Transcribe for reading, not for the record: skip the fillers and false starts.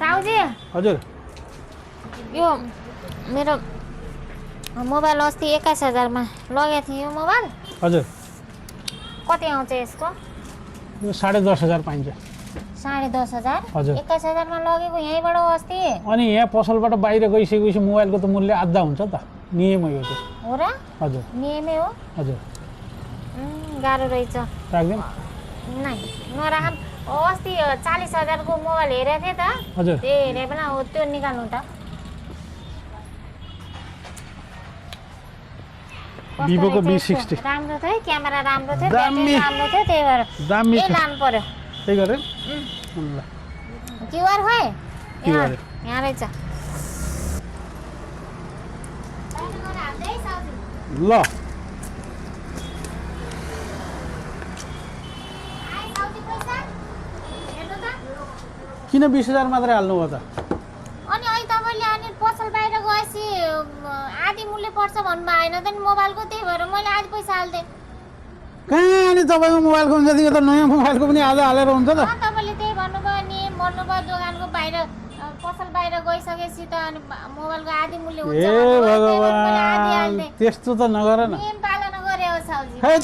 साउजी हजुर यो मेरो मोबाइल अस्ति 21,000 मा लगेको थिएँ यो मोबाइल हजुर कति आउँछ यसको यो 10,500 पाइन्छ 10,500 हजुर 21,000 मा लगेको यहीँबाट हो अस्ति अनि यहाँ पसलबाट बाहिर गइसकेपछि मोबाइलको त मूल्य आधा हुन्छ त नियम हो त्यो हो र हजुर नियमै हो हजुर गाह्रो रहेछ राख्दैन नै नराखम अस्ति 40,000 को मोबाइल हेरेको थिएँ त हजुर त्यो हेरे पनि हो त्यो निकाल्नु त भिभोको V60 राम्रो थियो क्यामेरा राम्रो थियो दामी। ब्याट्री राम्रो थियो त्यही भएर दामी यही छ लानु पर्यो त्यही गरेँ ल क्युआर खोइ QR यहाँ रहेछ ल किन 20,000 मात्रै हाल्नुभयो त अनि अहिले तपाईँले अनि पसल बाहिर गएपछि आधी मूल्य पर्छ भन्नुभयो होइन त नि मोबाइलको त्यही भएर मैले आधी पैसा हालिदिएँ कहाँ अनि तपाईँको मोबाइलको हुन्छ त्यो त नयाँ मोबाइलको पनि आधा हालेर हुन्छ त तपाईँले त्यही भन्नुभयो नि भन्नुभयो दोकानको बाहिर पसल बाहिर गइसकेपछि त अनि मोबाइलको आधी मूल्य हुन्छ ए भन्नुभयो, त्यही भएर मैले आधी भगवान् हालिदिएँ। त्यस्तो त नगर न नियम पालना गरे हो साउजी हैट।